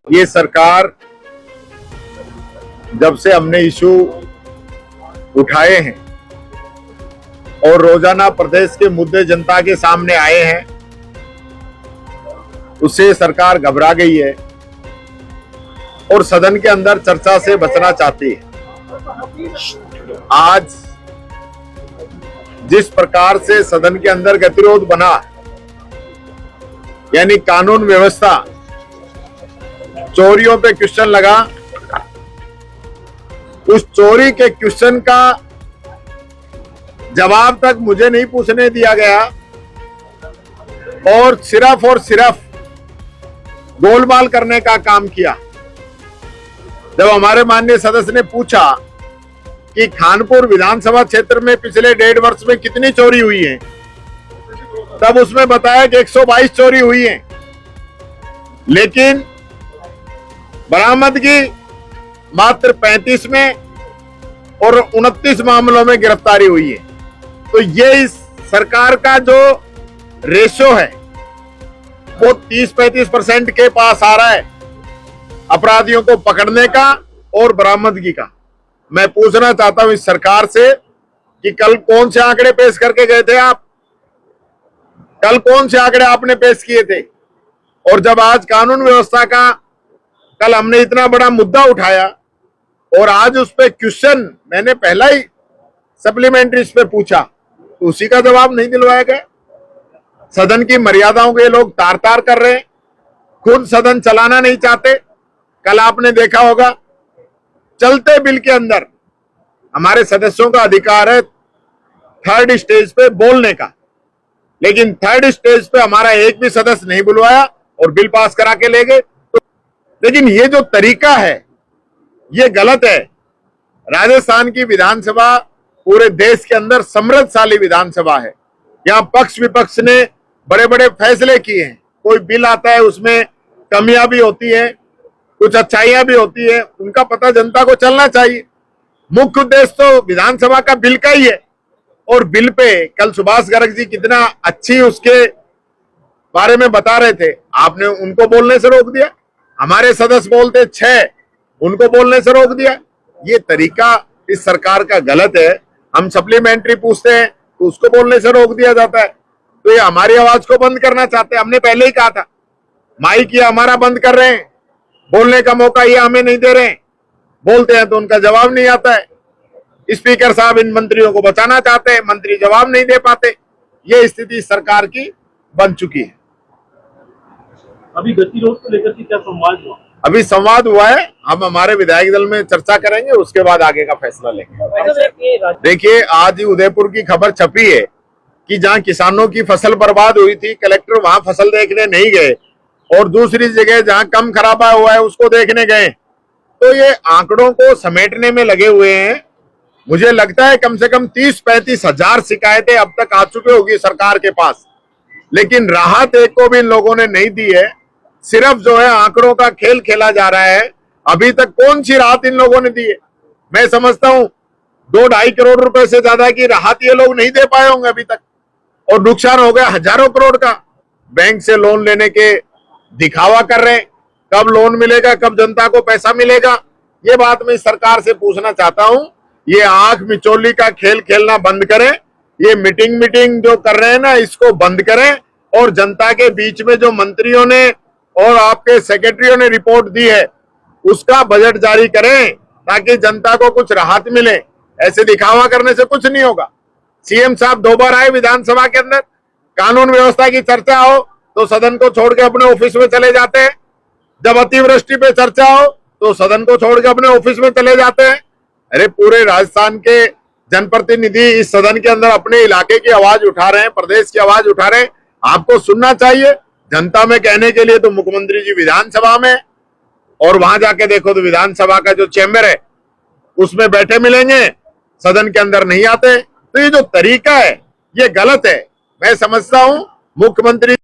ये सरकार जब से हमने इशू उठाए हैं और रोजाना प्रदेश के मुद्दे जनता के सामने आए हैं, उससे सरकार घबरा गई है और सदन के अंदर चर्चा से बचना चाहती है। आज जिस प्रकार से सदन के अंदर गतिरोध बना, यानी कानून व्यवस्था, चोरियों पे क्वेश्चन लगा, उस चोरी के क्वेश्चन का जवाब तक मुझे नहीं पूछने दिया गया और सिर्फ गोलमाल करने का काम किया। जब हमारे माननीय सदस्य ने पूछा कि खानपुर विधानसभा क्षेत्र में पिछले 1.5 वर्ष में कितनी चोरी हुई है, तब उसमें बताया कि 122 चोरी हुई है, लेकिन बरामदगी मात्र 35 में और 29 मामलों में गिरफ्तारी हुई है। तो ये इस सरकार का जो रेशो है वो 30-35% के पास आ रहा है अपराधियों को पकड़ने का और बरामदगी का। मैं पूछना चाहता हूं इस सरकार से कि कल कौन से आंकड़े पेश करके गए थे आप? कल कौन से आंकड़े आपने पेश किए थे? और जब आज कानून व्यवस्था का कल हमने इतना बड़ा मुद्दा उठाया और आज उस पे क्वेश्चन मैंने पहला ही सप्लीमेंट्री इस पे पूछा, तो उसी का जवाब नहीं दिलवाया गया। सदन की मर्यादाओं के लोग तार तार कर रहे हैं, खुद सदन चलाना नहीं चाहते। कल आपने देखा होगा, चलते बिल के अंदर हमारे सदस्यों का अधिकार है थर्ड स्टेज पे बोलने का, लेकिन थर्ड स्टेज पे हमारा एक भी सदस्य नहीं बुलवाया और बिल पास करा के ले गए। तो लेकिन ये जो तरीका है ये गलत है। राजस्थान की विधानसभा पूरे देश के अंदर समृद्धशाली विधानसभा है। यहाँ पक्ष विपक्ष ने बड़े बड़े फैसले किए हैं। कोई बिल आता है उसमें कमियां भी होती है, कुछ अच्छाइयां भी होती है, उनका पता जनता को चलना चाहिए। मुख्य उद्देश्य तो विधानसभा का बिल का ही है। और बिल पे कल सुभाष गर्ग जी कितना अच्छी उसके बारे में बता रहे थे, आपने उनको बोलने से रोक दिया। हमारे सदस्य बोलते 6, उनको बोलने से रोक दिया। ये तरीका इस सरकार का गलत है। हम सप्लीमेंट्री पूछते हैं तो उसको बोलने से रोक दिया जाता है। तो ये हमारी आवाज को बंद करना चाहते हैं। हमने पहले ही कहा था, माइक ये हमारा बंद कर रहे हैं, बोलने का मौका ये हमें नहीं दे रहे हैं। बोलते हैं तो उनका जवाब नहीं आता है। स्पीकर साहब इन मंत्रियों को बचाना चाहते हैं, मंत्री जवाब नहीं दे पाते। ये स्थिति सरकार की बन चुकी है। अभी गतिरोध को लेकर के क्या संवाद हुआ? अभी संवाद हुआ है, हम हमारे विधायक दल में चर्चा करेंगे, उसके बाद आगे का फैसला लेंगे। देखिए, आज ही उदयपुर की खबर छपी है कि जहां किसानों की फसल बर्बाद हुई थी, कलेक्टर वहां फसल देखने नहीं गए और दूसरी जगह जहां कम खराबा हुआ है उसको देखने गए। तो ये आंकड़ों को समेटने में लगे हुए हैं। मुझे लगता है कम से कम 30-35 हजार शिकायतें अब तक आ चुकी होगी सरकार के पास, लेकिन राहत एक को भी इन लोगों ने नहीं दी है। सिर्फ जो है आंकड़ों का खेल खेला जा रहा है। अभी तक कौन सी राहत इन लोगों ने दी है? मैं समझता हूं 2-2.5 करोड़ रुपए से ज्यादा की राहत ये लोग नहीं दे पाए होंगे अभी तक, और नुकसान हो गया हजारों करोड़ का। बैंक से लोन लेने के दिखावा कर रहे हैं, कब लोन मिलेगा, कब जनता को पैसा मिलेगा। ये बात मैं सरकार से पूछना चाहता हूं, ये आंख मिचौली का खेल खेलना बंद करें। ये मीटिंग जो कर रहे हैं ना, इसको बंद करें और जनता के बीच में जो मंत्रियों ने और आपके सेक्रेटरियों ने रिपोर्ट दी है उसका बजट जारी करें ताकि जनता को कुछ राहत मिले। ऐसे दिखावा करने से कुछ नहीं होगा। सीएम साहब 2 बार आए विधानसभा के अंदर, कानून व्यवस्था की चर्चा हो तो सदन को छोड़ के अपने ऑफिस में चले जाते हैं। जब अतिवृष्टि पे चर्चा हो तो सदन को छोड़ के अपने ऑफिस में चले जाते हैं। अरे पूरे राजस्थान के जनप्रतिनिधि इस सदन के अंदर अपने इलाके की आवाज उठा रहे हैं, प्रदेश की आवाज उठा रहे हैं। आपको सुनना चाहिए। जनता में कहने के लिए तो मुख्यमंत्री जी विधानसभा में, और वहां जाके देखो तो विधानसभा का जो चैम्बर है उसमें बैठे मिलेंगे, सदन के अंदर नहीं आते। तो ये जो तरीका है ये गलत है। मैं समझता हूं मुख्यमंत्री